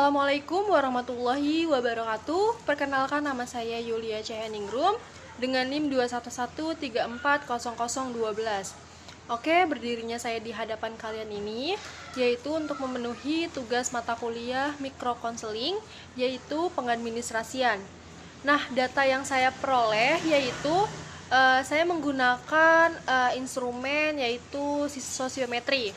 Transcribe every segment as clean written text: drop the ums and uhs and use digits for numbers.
Assalamualaikum warahmatullahi wabarakatuh. Perkenalkan, nama saya Yulia Caheningrum dengan NIM 211340012. Oke, berdirinya saya di hadapan kalian ini yaitu untuk memenuhi tugas mata kuliah mikrokonseling, yaitu pengadministrasian. Nah, data yang saya peroleh yaitu saya menggunakan instrumen yaitu sosiometri.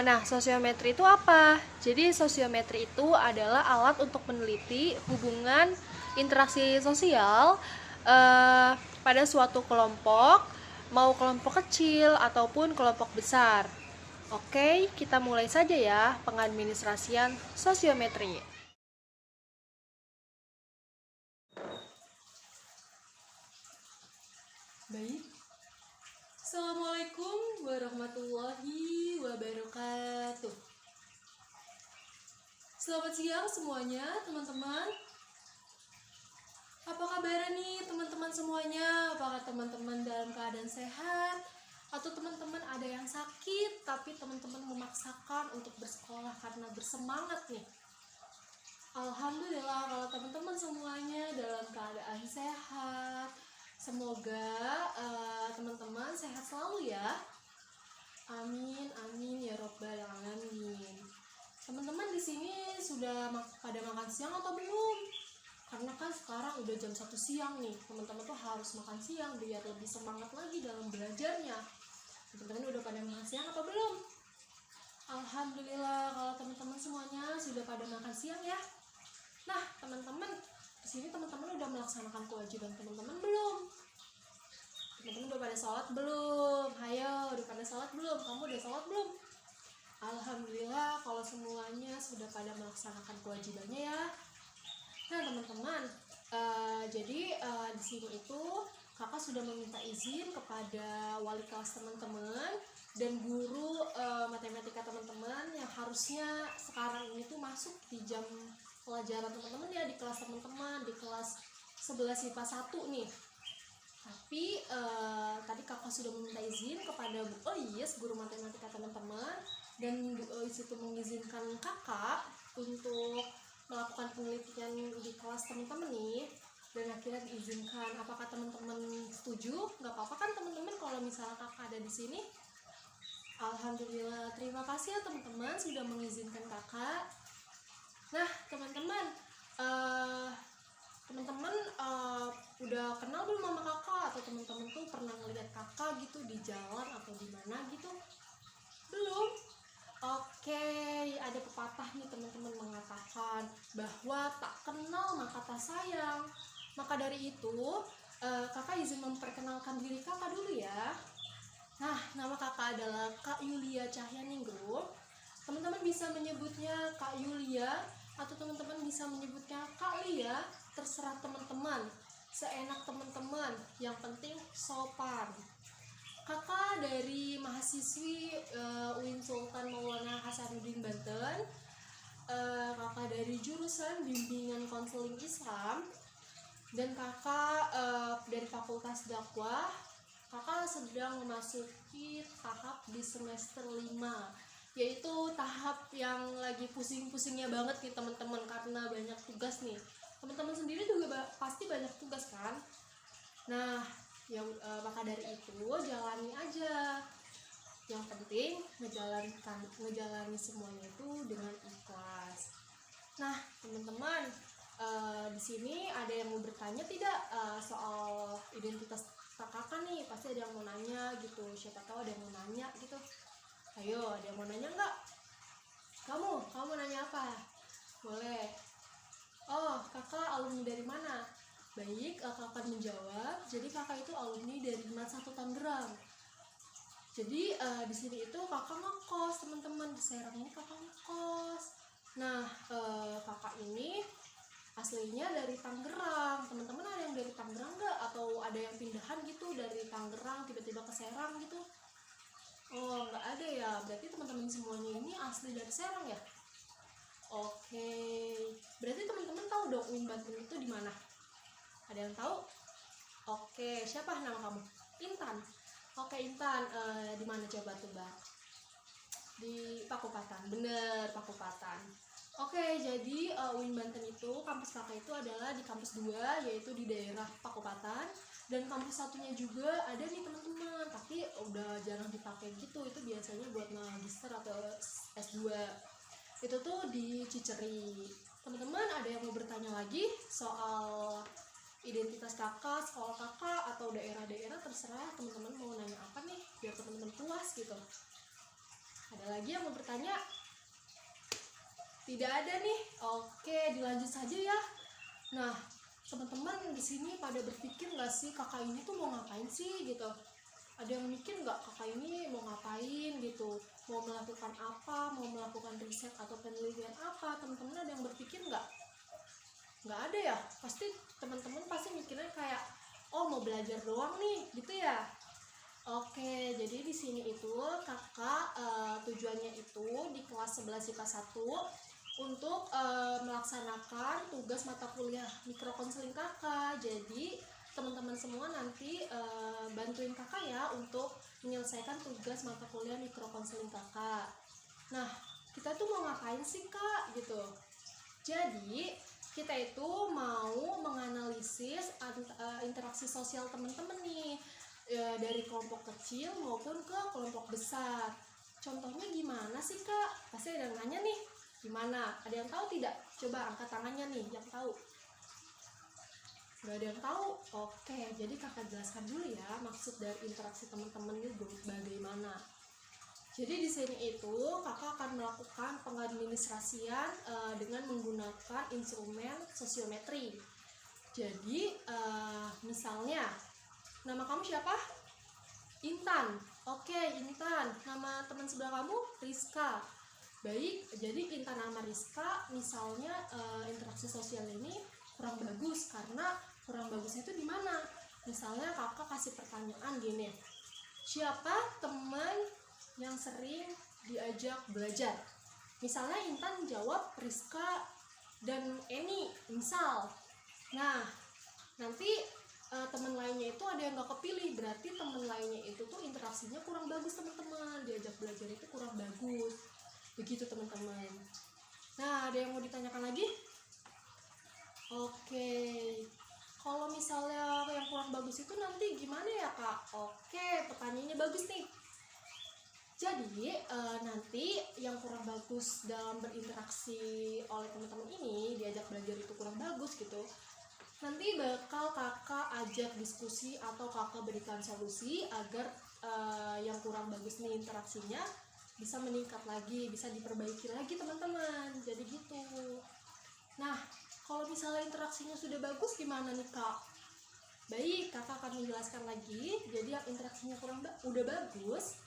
Nah, sosiometri itu apa? Jadi sosiometri itu adalah alat untuk meneliti hubungan interaksi sosial pada suatu kelompok, mau kelompok kecil ataupun kelompok besar. Oke, kita mulai saja ya pengadministrasian sosiometri. Baik. Assalamualaikum warahmatullahi wabarakatuh. Selamat siang semuanya, teman-teman. Apa kabar nih teman-teman semuanya? Apakah teman-teman dalam keadaan sehat? Atau teman-teman ada yang sakit tapi teman-teman memaksakan untuk bersekolah karena bersemangat nih? Alhamdulillah kalau teman-teman semuanya dalam keadaan sehat. Semoga teman-teman sehat selalu ya. Amin, amin ya robbal alamin. Teman-teman di sini sudah pada makan siang atau belum? Karena kan sekarang udah jam 1 siang nih. Teman-teman tuh harus makan siang biar lebih semangat lagi dalam belajarnya. Teman-teman udah pada makan siang atau belum? Alhamdulillah kalau teman-teman semuanya sudah pada makan siang ya. Nah, teman-teman, di sini teman-teman udah melaksanakan kewajiban teman-teman belum? Teman-teman udah pada sholat belum? Hayo, udah pada sholat belum? Kamu udah sholat belum? Alhamdulillah kalau semuanya sudah pada melaksanakan kewajibannya ya. Nah teman-teman, jadi di sini itu kakak sudah meminta izin kepada wali kelas teman-teman dan guru matematika teman-teman yang harusnya sekarang ini tuh masuk di jam pelajaran teman-teman ya, di kelas teman-teman, di kelas 11 IPA 1 nih. Tapi tadi kakak sudah meminta izin kepada guru matematika teman-teman, dan itu mengizinkan kakak untuk melakukan penelitian di kelas teman-teman nih, dan akhirnya diizinkan. Apakah teman-teman setuju? Nggak apa-apa kan teman-teman kalau misalnya kakak ada di sini? Alhamdulillah, terima kasih ya teman-teman sudah mengizinkan kakak. Nah teman-teman, teman-teman udah kenal belum sama kakak, atau teman-teman tuh pernah ngeliat kakak gitu di jalan atau di mana gitu? Belum? Oke, ada pepatah nih teman-teman mengatakan bahwa tak kenal maka tak sayang. Maka dari itu kakak izin memperkenalkan diri kakak dulu ya. Nah, nama kakak adalah Kak Yulia Caheningrum. Teman-teman bisa menyebutnya Kak Yulia atau teman-teman bisa menyebutnya Kak Lia, terserah teman-teman, seenak teman-teman, yang penting sopan. Kakak dari mahasiswi UIN Sultan Maulana Hasanuddin Banten. Kakak dari jurusan bimbingan konseling Islam, dan kakak dari fakultas dakwah. Kakak sedang memasuki tahap di semester 5, yaitu tahap yang lagi pusing-pusingnya banget nih teman-teman, karena banyak tugas nih. Teman-teman sendiri juga pasti banyak tugas kan? Nah, maka dari itu jalani aja. Yang penting ngejalani semuanya itu dengan ikhlas. Nah, teman-teman, di sini ada yang mau bertanya tidak soal identitas kakak nih? Pasti ada yang mau nanya gitu. Siapa tahu ada yang mau nanya gitu. Ayo, ada yang mau nanya nggak? Kamu nanya apa? Boleh. Oh, kakak alumni dari mana? Baik, kakak akan menjawab. Jadi kakak itu alumni dari MAT 1 Tangerang. Jadi di sini itu kakak ngekos, teman-teman. Di Serang ini kakak ngekos. Nah, kakak ini aslinya dari Tangerang. Teman-teman ada yang dari Tangerang nggak? Atau ada yang pindahan gitu dari Tangerang tiba-tiba ke Serang gitu? Oh, nggak ada ya. Berarti teman-teman semuanya ini asli dari Serang ya? Oke. Berarti teman-teman tahu dong UIN Banten itu di mana? Ada yang tahu? Oke, siapa nama kamu? Intan. Oke, Intan, di mana coba tebak? Di Pakupatan. Bener, Pakupatan. Oke, jadi UIN Banten itu, kampus kakak itu adalah di kampus 2, yaitu di daerah Pakopatan. Dan kampus satunya juga ada nih teman-teman, tapi udah jarang dipakai gitu. Itu biasanya buat magister atau S2. Itu tuh di Ciceri. Teman-teman ada yang mau bertanya lagi soal identitas kakak, sekolah kakak, atau daerah-daerah, terserah teman-teman mau nanya apa nih, biar teman-teman puas gitu. Ada lagi yang mau bertanya? Tidak ada nih. Oke, dilanjut saja ya. Nah, teman-teman di sini pada berpikir nggak sih kakak ini tuh mau ngapain sih gitu? Ada yang mikir nggak kakak ini mau ngapain gitu? Mau melakukan apa? Mau melakukan riset atau penelitian apa? Teman-teman ada yang berpikir nggak? Nggak ada ya? Pasti teman-teman pasti mikirnya kayak, oh mau belajar doang nih, gitu ya? Oke, jadi di sini itu kakak tujuannya itu di kelas 11 IPA 1 untuk melaksanakan tugas mata kuliah mikrokonseling kakak. Jadi teman-teman semua nanti bantuin kakak ya untuk menyelesaikan tugas mata kuliah mikrokonseling kakak. Nah, kita tuh mau ngapain sih kak gitu? Jadi kita itu mau menganalisis interaksi sosial teman-teman nih, dari kelompok kecil maupun ke kelompok besar. Contohnya gimana sih kak? Pasti ada yang nanya nih, gimana? Ada yang tahu tidak? Coba angkat tangannya nih yang tahu. Gak ada yang tahu? Oke, jadi kakak jelaskan dulu ya maksud dari interaksi teman-teman itu bagaimana. Jadi di sini itu kakak akan melakukan pengadministrasian dengan menggunakan instrumen sosiometri. Jadi misalnya nama kamu siapa? Intan. Oke, Intan. Nama teman sebelah kamu Rizka. Baik, jadi Intan sama Rizka misalnya interaksi sosial ini kurang bagus karena kurang bagusnya itu di mana? Misalnya kakak kasih pertanyaan gini. Siapa teman yang sering diajak belajar? Misalnya Intan jawab Rizka dan Eni, misal. Nah, nanti teman lainnya itu ada yang gak kepilih, berarti teman lainnya itu tuh interaksinya kurang bagus teman-teman, diajak belajar itu kurang bagus, begitu teman-teman. Nah, ada yang mau ditanyakan lagi? Oke, kalau misalnya yang kurang bagus itu nanti gimana ya kak? Oke, pertanyaannya bagus nih. Jadi nanti yang kurang bagus dalam berinteraksi oleh teman-teman ini, diajak belajar itu kurang bagus gitu, nanti bakal kakak ajak diskusi atau kakak berikan solusi agar yang kurang bagus nih interaksinya bisa meningkat lagi, bisa diperbaiki lagi teman-teman. Jadi gitu. Nah, kalau misalnya interaksinya sudah bagus gimana nih kak? Baik, kakak akan menjelaskan lagi. Jadi yang interaksinya udah bagus,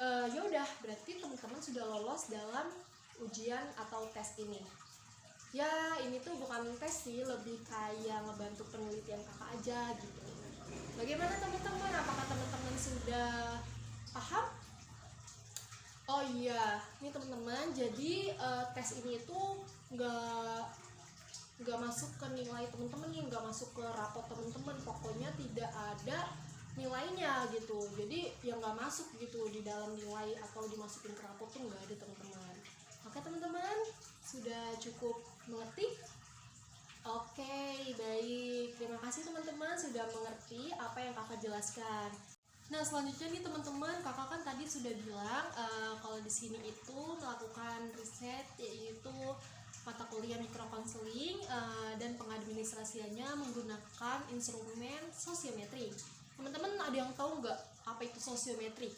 ya udah berarti teman-teman sudah lolos dalam ujian atau tes ini. Ya ini tuh bukan tes sih, lebih kayak ngebantu penelitian kakak aja gitu. Bagaimana teman-teman? Apakah teman-teman sudah paham? Oh iya, ini teman-teman, jadi tes ini tuh nggak masuk ke nilai teman-teman nih, nggak masuk ke rapot teman-teman. Pokoknya tidak ada nilainya gitu. Jadi yang nggak masuk gitu di dalam nilai atau dimasukin ke rapot tuh nggak ada teman-teman. Oke teman-teman, sudah cukup mengerti? Oke, baik. Terima kasih teman-teman sudah mengerti apa yang kakak jelaskan. Nah selanjutnya nih teman-teman, kakak kan tadi sudah bilang kalau di sini itu melakukan riset, yaitu mata kuliah mikrokonseling dan pengadministrasiannya menggunakan instrumen sosiometri. Teman-teman ada yang tahu nggak apa itu sosiometri?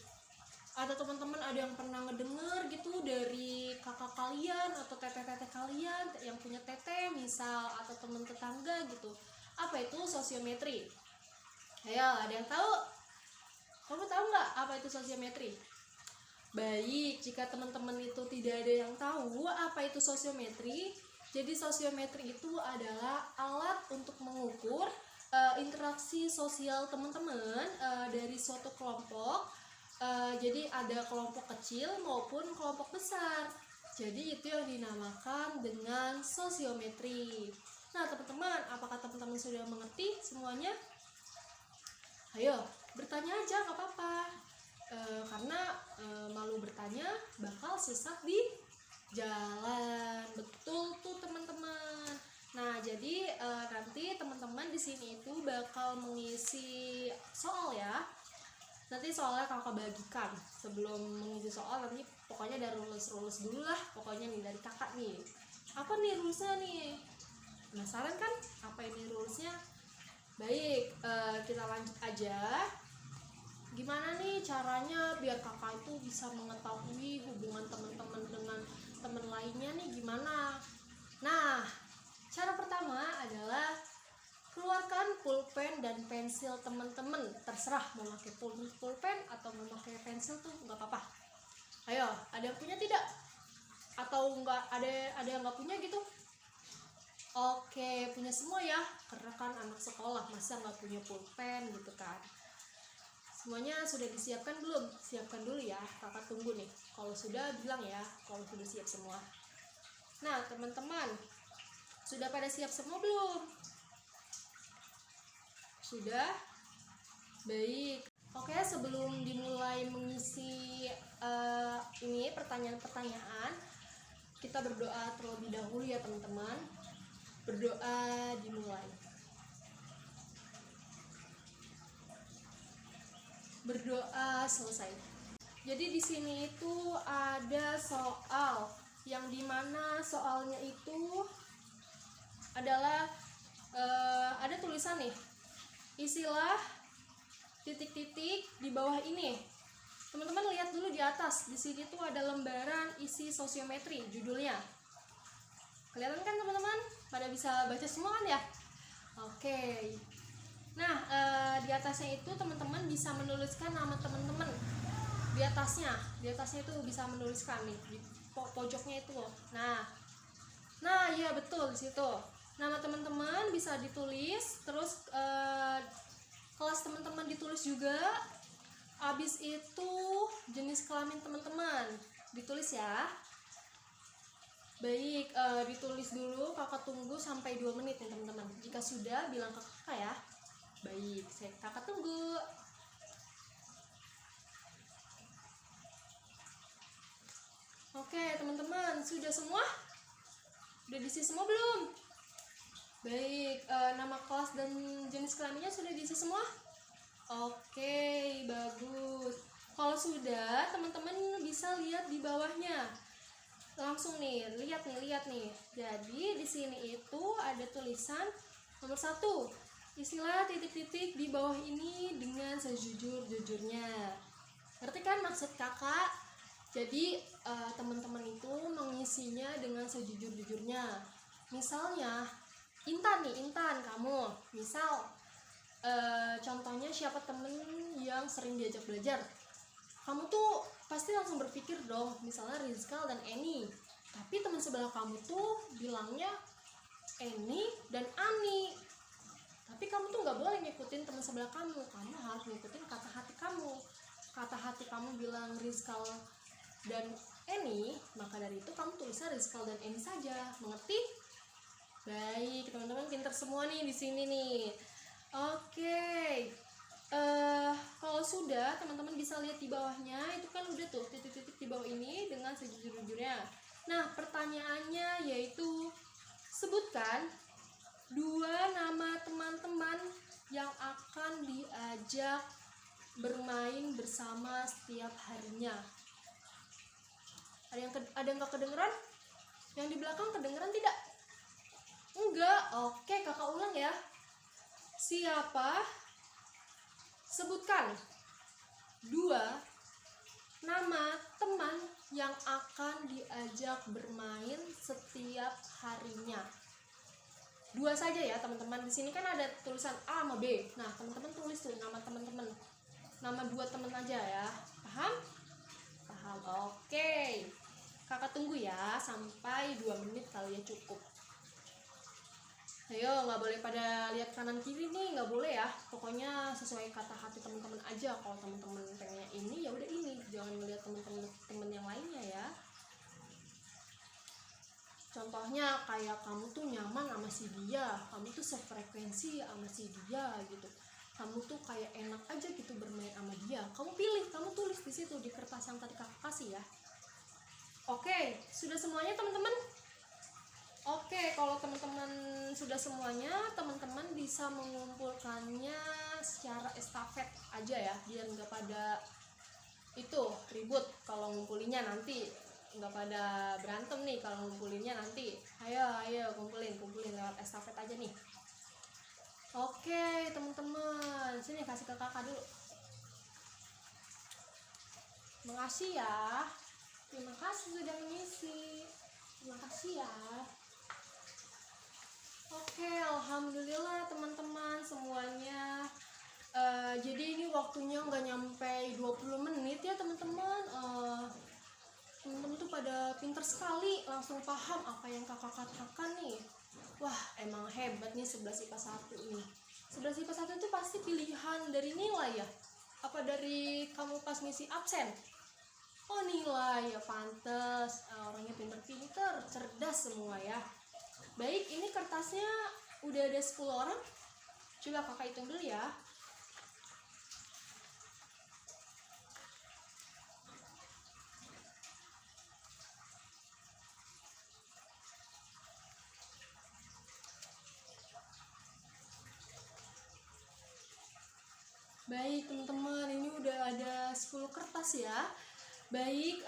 Atau teman-teman ada yang pernah ngedenger gitu dari kakak kalian atau teteh-teteh kalian yang punya teteh misal, atau teman tetangga gitu, apa itu sosiometri? Ayo, ada yang tahu? Kamu tahu nggak apa itu sosiometri? Baik, jika teman-teman itu tidak ada yang tahu apa itu sosiometri, jadi sosiometri itu adalah alat untuk mengukur interaksi sosial teman-teman dari suatu kelompok. Jadi ada kelompok kecil maupun kelompok besar. Jadi itu yang dinamakan dengan sosiometri. Nah teman-teman, apakah teman-teman sudah mengerti semuanya? Ayo, bertanya aja, gak apa-apa. Karena malu bertanya bakal sesat di jalan. Jadi nanti teman-teman di sini itu bakal mengisi soal ya. Nanti soalnya kakak bagikan sebelum mengisi soal, nanti pokoknya ada rules dulu lah pokoknya nih dari kakak nih. Apa nih rulesnya nih? Penasaran kan apa ini rulesnya? Baik, kita lanjut aja. Gimana nih caranya biar kakak itu bisa mengetahui hubungan teman-teman dengan teman lainnya nih gimana? Nah, cara pertama adalah keluarkan pulpen dan pensil teman-teman. Terserah mau pakai pulpen atau mau pakai pensil tuh nggak apa-apa. Ayo, ada yang punya tidak? Atau nggak ada yang nggak punya gitu? Oke, punya semua ya. Karena kan anak sekolah masa nggak punya pulpen gitu kan? Semuanya sudah disiapkan belum? Siapkan dulu ya. Kakak tunggu nih. Kalau sudah bilang ya. Kalau sudah siap semua. Nah, teman-teman, sudah pada siap semua belum? Sudah? Baik. Oke, sebelum dimulai mengisi ini pertanyaan-pertanyaan, kita berdoa terlebih dahulu ya teman-teman. Berdoa dimulai. Berdoa selesai. Jadi di sini itu ada soal yang dimana soalnya itu adalah ada tulisan nih, isilah titik-titik di bawah ini. Teman-teman lihat dulu di atas, di sini tuh ada lembaran isi sosiometri judulnya. Kelihatan kan teman-teman? Pada bisa baca semua kan ya? Oke. Nah, di atasnya itu teman-teman bisa menuliskan nama teman-teman. Di atasnya itu bisa menuliskan nih di pojoknya itu loh. Nah, iya betul di situ. Nama teman-teman bisa ditulis, terus kelas teman-teman ditulis juga. Habis itu jenis kelamin teman-teman ditulis ya. Baik, ditulis dulu. Kakak tunggu sampai 2 menit nih teman-teman. Jika sudah bilang ke kakak ya. Baik, kakak tunggu. Oke teman-teman, sudah semua? Udah diisi semua belum? Baik, nama kelas dan jenis kelaminnya sudah diisi semua? Oke, bagus. Kalau sudah, teman-teman bisa lihat di bawahnya. Langsung nih, lihat nih. Jadi di sini itu ada tulisan nomor 1. Isilah titik-titik di bawah ini dengan sejujur-jujurnya. Ngerti kan maksud kakak? Jadi teman-teman itu mengisinya dengan sejujur-jujurnya. Misalnya Intan kamu. Misal contohnya siapa temen yang sering diajak belajar. Kamu tuh pasti langsung berpikir dong, misalnya Rizkal dan Eni. Tapi teman sebelah kamu tuh bilangnya Eni dan Ani. Tapi kamu tuh nggak boleh ngikutin teman sebelah kamu. Kamu harus ngikutin kata hati kamu. Kata hati kamu bilang Rizkal dan Eni, maka dari itu kamu tulisnya Rizkal dan Eni saja. Mengerti? Baik, teman-teman pintar semua nih di sini nih. Oke. Kalau sudah, teman-teman bisa lihat di bawahnya. Itu kan udah tuh titik-titik di bawah ini dengan sejujur-jujurnya. Nah, pertanyaannya yaitu sebutkan 2 nama teman-teman yang akan diajak bermain bersama setiap harinya. Ada yang nggak kedengeran? Yang di belakang kedengeran tidak? Enggak. Oke, kakak ulang ya. Siapa? Sebutkan 2 nama teman yang akan diajak bermain setiap harinya. 2 saja ya teman-teman. Di sini kan ada tulisan A sama B. Nah, teman-teman tulis tuh nama teman-teman. Nama 2 teman aja ya. Paham? Paham. Oke. Kakak tunggu ya sampai 2 menit kali ya cukup. Ayo, nggak boleh pada lihat kanan kiri nih, nggak boleh ya. Pokoknya sesuai kata hati teman-teman aja. Kalau teman-teman pengennya ini, ya udah ini. Jangan melihat teman-teman yang lainnya ya. Contohnya kayak kamu tuh nyaman sama si dia, kamu tuh sefrekuensi sama si dia gitu. Kamu tuh kayak enak aja gitu bermain sama dia. Kamu pilih, kamu tulis di situ di kertas yang tadi kakak kasih ya. Oke, sudah semuanya teman-teman? Oke, kalau teman-teman sudah sudah semuanya, teman-teman bisa mengumpulkannya secara estafet aja ya, biar nggak pada itu ribut kalau ngumpulinnya nanti, nggak pada berantem nih kalau ngumpulinnya nanti. Ayo kumpulin lewat estafet aja nih. Oke teman-teman, sini kasih ke kakak dulu. Makasih ya, terima kasih sudah mengisi, terima kasih ya. Oke, alhamdulillah teman-teman semuanya. Jadi ini waktunya nggak nyampe 20 menit ya teman-teman. Teman-teman tuh pada pinter sekali, langsung paham apa yang kakak katakan nih. Wah, emang hebat nih 11 IPA 1 nih. 11 IPA 1 itu pasti pilihan dari nilai ya? Apa dari kamu pas ngisi absen? Oh, nilai ya, pantes. Orangnya pinter-pinter, cerdas semua ya. Baik, ini kertasnya udah ada 10 orang. Coba kakak hitung dulu ya. Baik teman-teman, ini udah ada 10 kertas ya. Baik,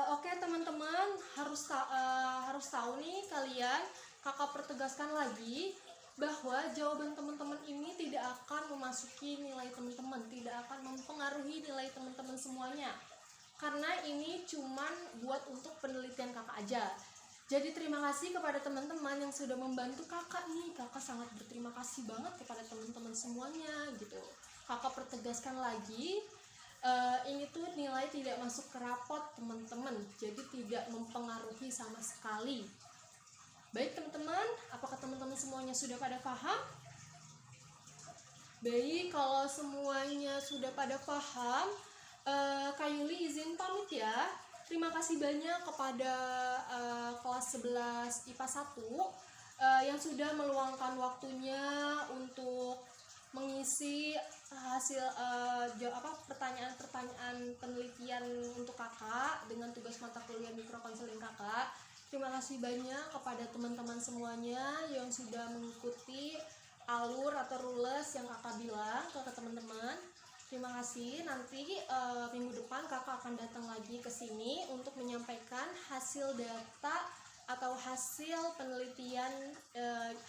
oke teman-teman, harus tahu nih kalian, kakak pertegaskan lagi bahwa jawaban teman-teman ini tidak akan memasuki nilai teman-teman, tidak akan mempengaruhi nilai teman-teman semuanya. Karena ini cuman buat untuk penelitian kakak aja. Jadi terima kasih kepada teman-teman yang sudah membantu kakak nih. Kakak sangat berterima kasih banget kepada teman-teman semuanya gitu. Kakak pertegaskan lagi, ini tuh nilai tidak masuk ke rapot teman-teman, jadi tidak mempengaruhi sama sekali. Baik teman-teman, apakah teman-teman semuanya sudah pada paham? Baik, kalau semuanya sudah pada paham, Kak Yuli izin pamit ya. Terima kasih banyak kepada kelas 11 IPA 1 yang sudah meluangkan waktunya untuk mengisi hasil pertanyaan-pertanyaan penelitian untuk kakak dengan tugas mata kuliah mikrokonseling kakak. Terima kasih banyak kepada teman-teman semuanya yang sudah mengikuti alur atau rules yang kakak bilang ke teman-teman. Terima kasih. Nanti minggu depan kakak akan datang lagi ke sini untuk menyampaikan hasil data atau hasil penelitian,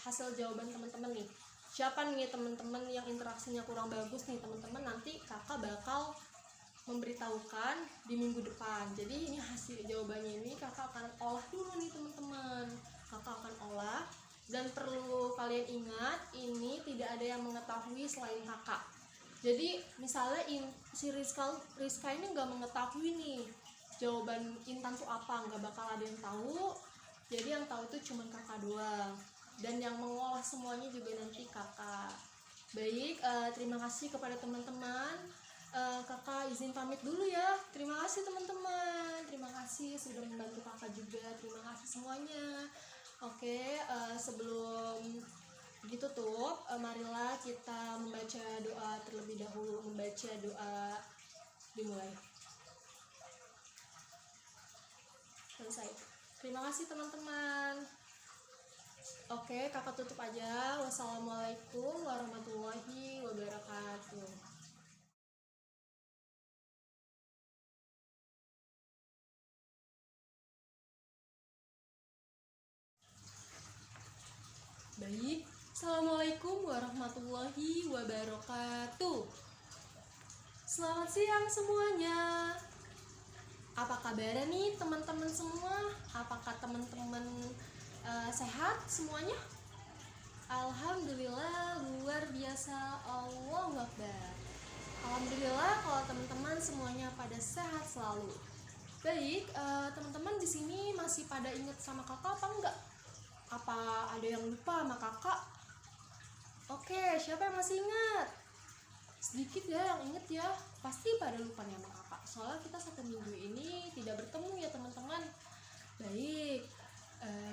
hasil jawaban teman-teman nih. Siapa nih teman-teman yang interaksinya kurang bagus nih teman-teman, nanti kakak bakal memberitahukan di minggu depan. Jadi ini hasil jawabannya ini kakak akan olah dulu nih teman-teman. Kakak akan olah, dan perlu kalian ingat, ini tidak ada yang mengetahui selain kakak. Jadi misalnya si Rizka ini nggak mengetahui nih jawaban Intan tuh apa, nggak bakal ada yang tahu. Jadi yang tahu itu cuma kakak doang, dan yang mengolah semuanya juga nanti kakak. Baik, terima kasih kepada teman-teman. Kakak izin pamit dulu ya. Terima kasih teman-teman, terima kasih sudah membantu kakak juga, terima kasih semuanya. Oke, sebelum ditutup, marilah kita membaca doa terlebih dahulu. Membaca doa dimulai. Selesai. Terima kasih teman-teman. Oke, kakak tutup aja. Wassalamualaikum warahmatullahi wabarakatuh. Baik, assalamualaikum warahmatullahi wabarakatuh. Selamat siang semuanya. Apa kabarnya nih teman-teman semua? Apakah teman-teman sehat semuanya? Alhamdulillah, luar biasa. Allahu Akbar. Alhamdulillah kalau teman-teman semuanya pada sehat selalu. Baik, teman-teman di sini masih pada ingat sama kakak apa enggak? Apa ada yang lupa sama kakak? Oke, siapa yang masih ingat? Sedikit ya yang inget ya. Pasti pada lupa nih sama kakak. Soalnya kita 1 minggu ini tidak bertemu ya teman-teman. Baik.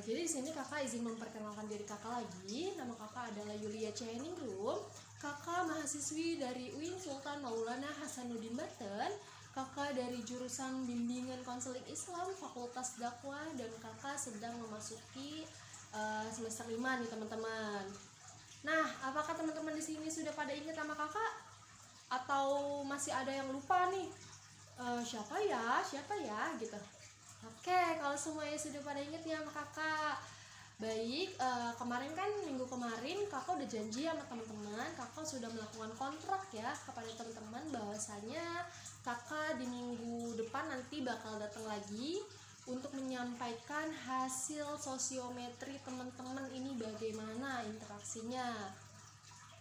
Jadi di sini kakak izin memperkenalkan diri kakak lagi. Nama kakak adalah Yulia Cianingrum. Kakak mahasiswi dari UIN Sultan Maulana Hasanuddin Banten. Kakak dari jurusan bimbingan konseling Islam Fakultas Dakwah, dan kakak sedang memasuki semester 5 nih teman-teman. Nah, apakah teman-teman di sini sudah pada ingat sama kakak? Atau masih ada yang lupa nih? Siapa ya gitu. Oke, kalau semuanya sudah pada ingat ya sama kakak. Baik, kemarin kan minggu kemarin kakak udah janji sama teman-teman, kakak sudah melakukan kontrak ya kepada teman-teman bahwasanya kakak di minggu depan nanti bakal datang lagi untuk menyampaikan hasil sosiometri teman-teman ini bagaimana interaksinya.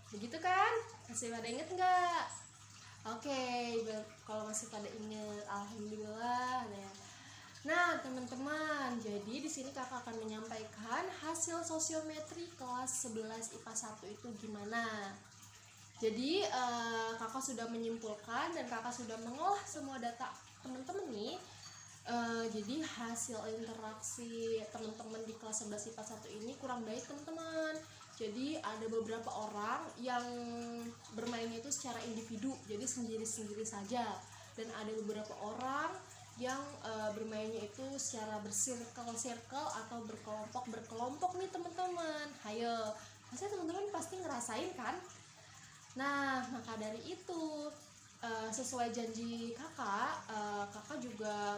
Begitu kan? Masih pada inget nggak? Oke, kalau masih pada inget, alhamdulillah ya. Nah, teman-teman, jadi di sini kakak akan menyampaikan hasil sosiometri kelas 11 IPA 1 itu gimana. Jadi, kakak sudah menyimpulkan dan kakak sudah mengolah semua data teman-teman nih. Jadi hasil interaksi teman-teman di kelas 11 IPA 1 ini kurang baik teman-teman. Jadi ada beberapa orang yang bermainnya itu secara individu, jadi sendiri-sendiri saja. Dan ada beberapa orang yang bermainnya itu secara bersirkel-sirkel atau berkelompok nih teman-teman. Hayo, pasti teman-teman pasti ngerasain kan? Nah, maka dari itu sesuai janji kakak, kakak juga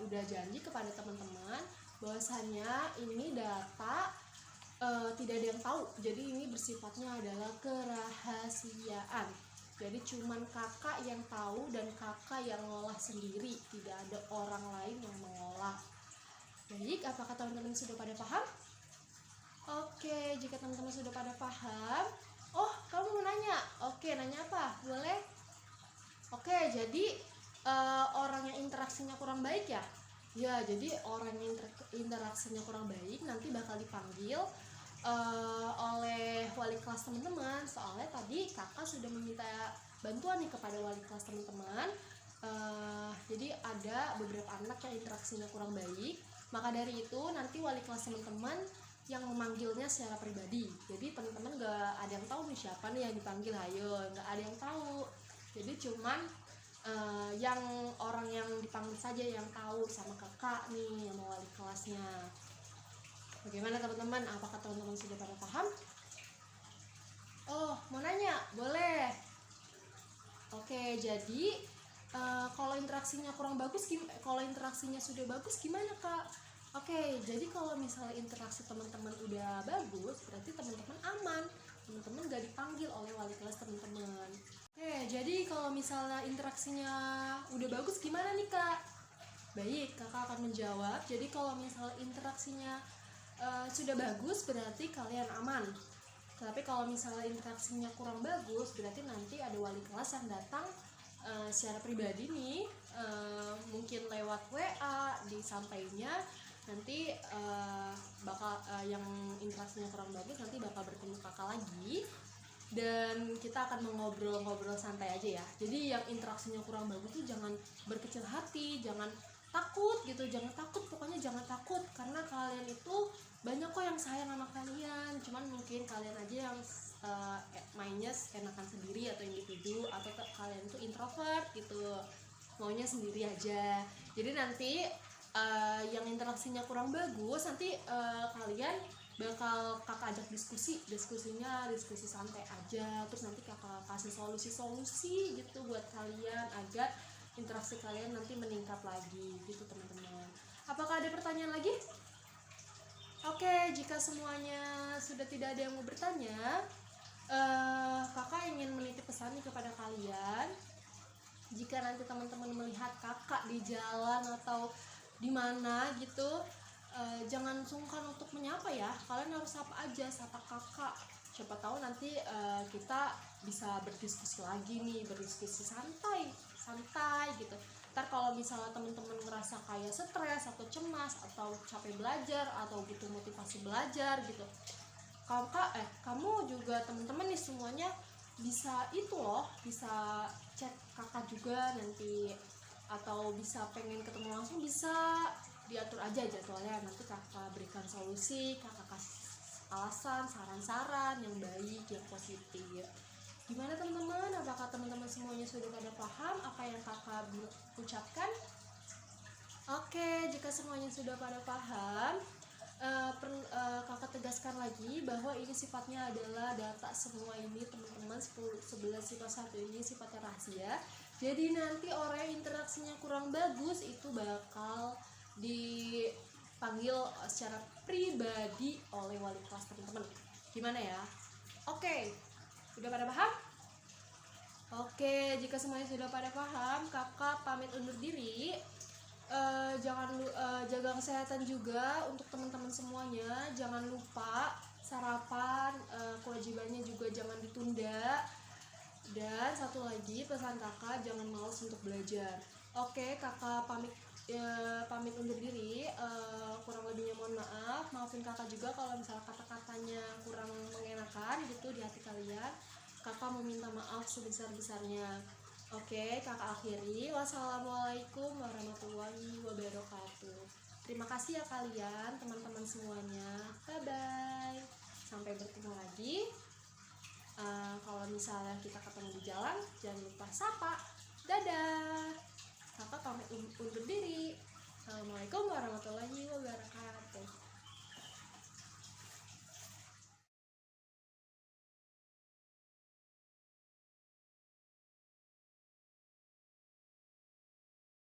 udah janji kepada teman-teman bahwasanya ini data tidak ada yang tahu. Jadi ini bersifatnya adalah kerahasiaan. Jadi cuman kakak yang tahu dan kakak yang ngolah sendiri, tidak ada orang lain yang mengolah. Baik, apakah teman-teman sudah pada paham? Oke, jika teman-teman sudah pada paham, oh kamu mau nanya? Oke, nanya apa? Boleh? Oke, jadi orang yang interaksinya kurang baik ya? Ya, jadi orang yang interaksinya kurang baik nanti bakal dipanggil oleh wali kelas teman-teman. Soalnya tadi kakak sudah meminta bantuan nih kepada wali kelas teman-teman. Jadi ada beberapa anak yang interaksinya kurang baik. Maka dari itu nanti wali kelas teman-teman yang memanggilnya secara pribadi. Jadi teman-teman gak ada yang tahu nih siapa nih yang dipanggil. Hayo, gak ada yang tahu. Jadi cuman yang orang yang dipanggil saja yang tahu sama kakak nih, sama wali kelasnya. Bagaimana teman-teman? Apakah teman-teman sudah pada paham? Oh, mau nanya? Boleh. Oke, jadi kalau interaksinya kurang bagus, kalau interaksinya sudah bagus gimana kak? Oke, jadi kalau misalnya interaksi teman-teman udah bagus, berarti teman-teman aman. Teman-teman gak dipanggil oleh wali kelas teman-teman. Oke, jadi kalau misalnya interaksinya udah bagus gimana nih kak? Baik, kakak akan menjawab. Jadi kalau misalnya interaksinya sudah bagus, berarti kalian aman. Tapi kalau misalnya interaksinya kurang bagus, berarti nanti ada wali kelas yang datang secara pribadi nih, mungkin lewat WA disampainya. Nanti bakal yang interaksinya kurang bagus nanti bakal bertemu kakak lagi dan kita akan mengobrol-ngobrol santai aja ya. Jadi yang interaksinya kurang bagus tuh jangan berkecil hati, jangan takut gitu, jangan takut, pokoknya jangan takut karena kalian itu banyak kok yang sayang sama kalian. Cuman mungkin kalian aja yang mainnya enakan sendiri atau individu, atau kalian tuh introvert gitu, maunya sendiri aja. Jadi nanti yang interaksinya kurang bagus nanti kalian bakal kakak ajak diskusinya diskusi santai aja, terus nanti kakak kasih solusi gitu buat kalian agar interaksi kalian nanti meningkat lagi gitu teman-teman. Apakah ada pertanyaan lagi? Oke, jika semuanya sudah tidak ada yang mau bertanya, kakak ingin menitip pesan nih kepada kalian. Jika nanti teman-teman melihat kakak di jalan atau di mana gitu, jangan sungkan untuk menyapa ya. Kalian harus sapa aja, sapa kakak. Siapa tahu nanti kita bisa berdiskusi lagi nih, berdiskusi santai gitu. Ntar kalau misalnya teman-teman ngerasa kayak stres atau cemas atau capek belajar atau butuh motivasi belajar gitu, kamu juga teman-teman nih semuanya bisa itu loh, bisa chat kakak juga nanti, atau bisa pengen ketemu langsung bisa diatur aja jadwalnya. Nanti kakak berikan solusi, kakak kasih alasan, saran-saran yang baik, yang positif. Gimana teman-teman? Apakah teman-teman semuanya sudah pada paham apa yang kakak ucapkan? Oke, jika semuanya sudah pada paham, lagi bahwa ini sifatnya adalah data semua ini teman-teman. 11 sifat 1 ini sifatnya rahasia. Jadi nanti orang yang interaksinya kurang bagus itu bakal dipanggil secara pribadi oleh wali kelas teman-teman. Gimana ya? Oke, udah pada paham? Oke, jika semuanya sudah pada paham, kakak pamit undur diri. Jangan jaga kesehatan juga untuk teman-teman semuanya. Jangan lupa sarapan, kewajibannya juga jangan ditunda. Dan satu lagi pesan kakak, jangan malas untuk belajar. Oke, kakak pamit undur diri. Kurang lebihnya mohon maaf. Maafin kakak juga kalau misalnya kata-katanya kurang mengenakan gitu di hati kalian. Kakak mau minta maaf sebesar-besarnya. Oke, kakak akhiri. Wassalamualaikum warahmatullahi wabarakatuh. Terima kasih ya kalian, teman-teman semuanya. Bye-bye. Sampai bertemu lagi. Kalau misalnya kita ketemu di jalan, jangan lupa sapa. Dadah. Kakak pamit undur diri. Assalamualaikum warahmatullahi wabarakatuh.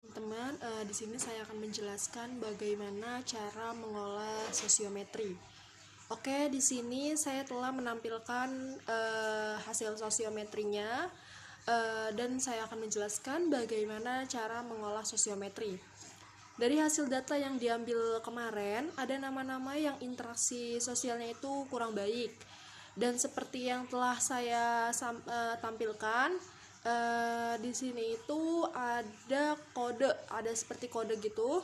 Teman, di sini saya akan menjelaskan bagaimana cara mengolah sosiometri. Oke, di sini saya telah menampilkan hasil sosiometrinya dan saya akan menjelaskan bagaimana cara mengolah sosiometri. Dari hasil data yang diambil kemarin, ada nama-nama yang interaksi sosialnya itu kurang baik. Dan seperti yang telah saya tampilkan, di sini itu ada kode, ada seperti kode gitu,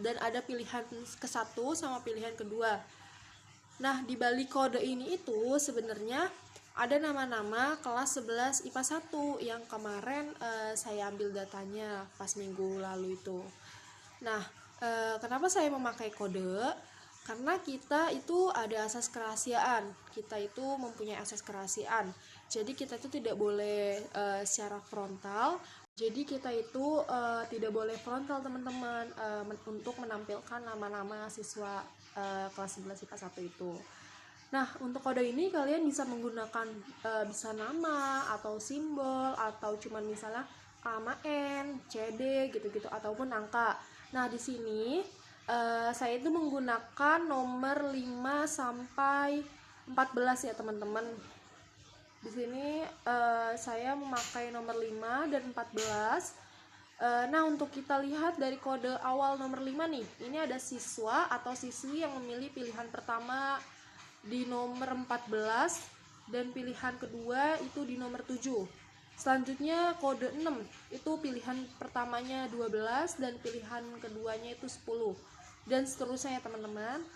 dan ada pilihan ke-1 sama pilihan kedua. Nah, di balik kode ini itu sebenarnya ada nama-nama kelas 11 IPA 1 yang kemarin saya ambil datanya pas minggu lalu itu. Nah, kenapa saya memakai kode? Karena kita itu ada asas kerahasiaan, kita itu mempunyai asas kerahasiaan. Jadi kita itu tidak boleh secara frontal. Jadi kita itu tidak boleh frontal teman-teman untuk menampilkan nama-nama siswa kelas 11 IPA 1 itu. Nah, untuk kode ini kalian bisa menggunakan bisa nama atau simbol atau cuman misalnya A sama N, CD gitu-gitu ataupun angka. Nah, di sini saya itu menggunakan nomor 5 sampai 14 ya teman-teman. Di sini saya memakai nomor 5 dan 14. Nah, untuk kita lihat dari kode awal nomor 5 nih, ini ada siswa atau siswi yang memilih pilihan pertama di nomor 14 dan pilihan kedua itu di nomor 7. Selanjutnya kode 6 itu pilihan pertamanya 12 dan pilihan keduanya itu 10 dan seterusnya ya teman-teman.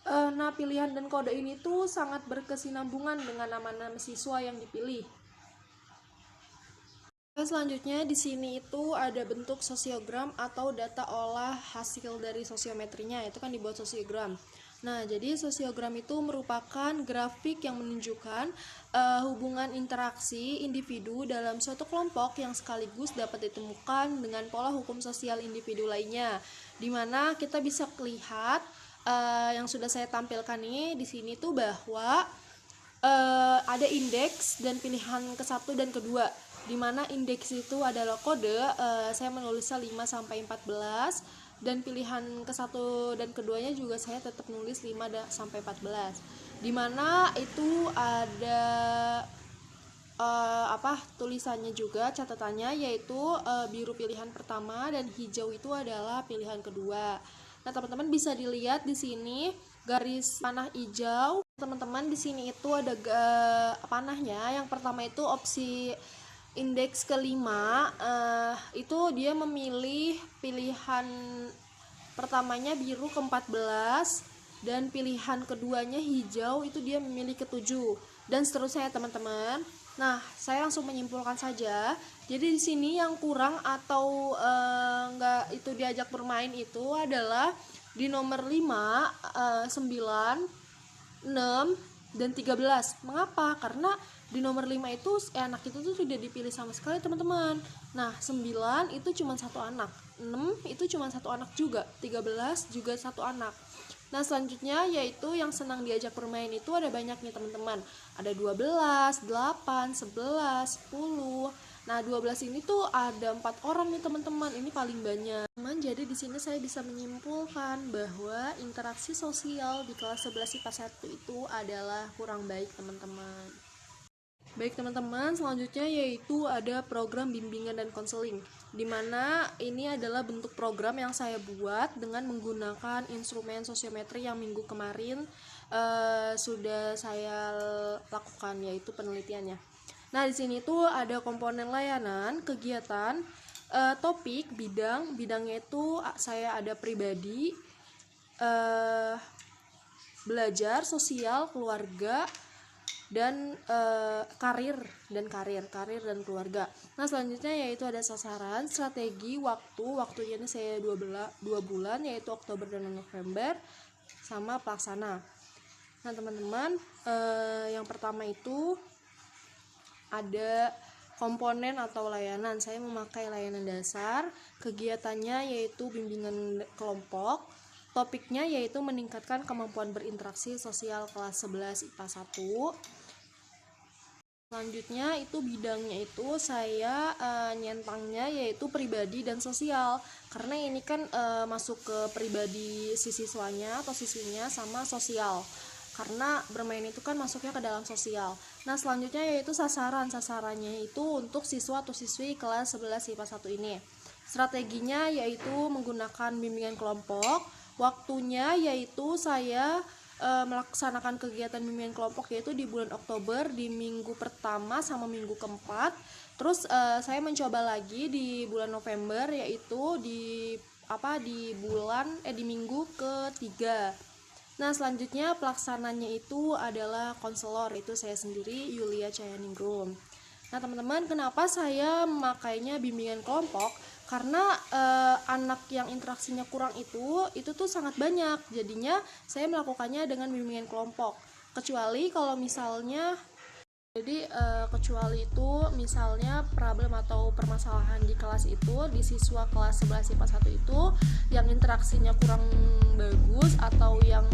Nah, pilihan dan kode ini tuh sangat berkesinambungan dengan nama-nama siswa yang dipilih. Selanjutnya di sini itu ada bentuk sosiogram atau data olah hasil dari sosiometrinya, itu kan dibuat sosiogram. Nah, jadi sosiogram itu merupakan grafik yang menunjukkan hubungan interaksi individu dalam suatu kelompok yang sekaligus dapat ditemukan dengan pola hukum sosial individu lainnya, di mana kita bisa lihat yang sudah saya tampilkan nih di sini tuh bahwa ada indeks dan pilihan ke-1 dan kedua, di mana indeks itu adalah kode, saya menulisnya 5 sampai 14 dan pilihan ke-1 dan keduanya juga saya tetap nulis 5 sampai 14. Di mana itu ada tulisannya juga, catatannya yaitu biru pilihan pertama dan hijau itu adalah pilihan kedua. Nah, teman-teman bisa dilihat di sini garis panah hijau. Teman-teman di sini itu ada panahnya. Yang pertama itu opsi indeks kelima, itu dia memilih pilihan pertamanya biru ke-14 dan pilihan keduanya hijau itu dia memilih ke-7 dan seterusnya ya teman-teman. Nah, saya langsung menyimpulkan saja. Jadi di sini yang kurang atau nggak itu diajak bermain itu adalah di nomor 5, 9, 6, dan 13. Mengapa? Karena di nomor 5 itu anak itu tuh tidak dipilih sama sekali teman-teman. Nah, 9 itu cuma satu anak, 6 itu cuma satu anak juga, 13 juga satu anak. Nah, selanjutnya yaitu yang senang diajak bermain itu ada banyak nih teman-teman. Ada 12, 8, 11, 10. Nah, 12 ini tuh ada 4 orang nih teman-teman. Ini paling banyak. Jadi di sini saya bisa menyimpulkan bahwa interaksi sosial di kelas 11 IPA 1 itu adalah kurang baik teman-teman. Baik teman-teman, selanjutnya yaitu ada program bimbingan dan konseling, di mana ini adalah bentuk program yang saya buat dengan menggunakan instrumen sosiometri yang minggu kemarin sudah saya lakukan, yaitu penelitiannya. Nah, di sini tuh ada komponen layanan, kegiatan, topik, bidangnya itu saya ada pribadi, belajar, sosial, keluarga, dan karir dan keluarga. Nah, selanjutnya yaitu ada sasaran, strategi, waktunya ini saya 2 bulan, yaitu Oktober dan November, sama pelaksana. Nah teman-teman, yang pertama itu ada komponen atau layanan. Saya memakai layanan dasar, kegiatannya yaitu bimbingan kelompok, topiknya yaitu meningkatkan kemampuan berinteraksi sosial kelas 11 IPA 1. Selanjutnya itu bidangnya itu saya nyentangnya yaitu pribadi dan sosial, karena ini kan masuk ke pribadi si siswanya atau siswinya sama sosial, karena bermain itu kan masuknya ke dalam sosial. Nah, selanjutnya yaitu sasarannya itu untuk siswa atau siswi kelas 11 IPA 1 ini. Strateginya yaitu menggunakan bimbingan kelompok, waktunya yaitu saya melaksanakan kegiatan bimbingan kelompok yaitu di bulan Oktober, di minggu pertama sama minggu keempat. Terus saya mencoba lagi di bulan November, yaitu di minggu ketiga. Nah, selanjutnya pelaksananya itu adalah konselor, itu saya sendiri, Yulia Cayaningrum. Nah teman-teman, kenapa saya memakainya bimbingan kelompok? Karena anak yang interaksinya kurang itu tuh sangat banyak, jadinya saya melakukannya dengan bimbingan kelompok. Kecuali kalau misalnya kecuali itu misalnya problem atau permasalahan di kelas itu, di siswa kelas 11 IPA 1 itu yang interaksinya kurang bagus atau yang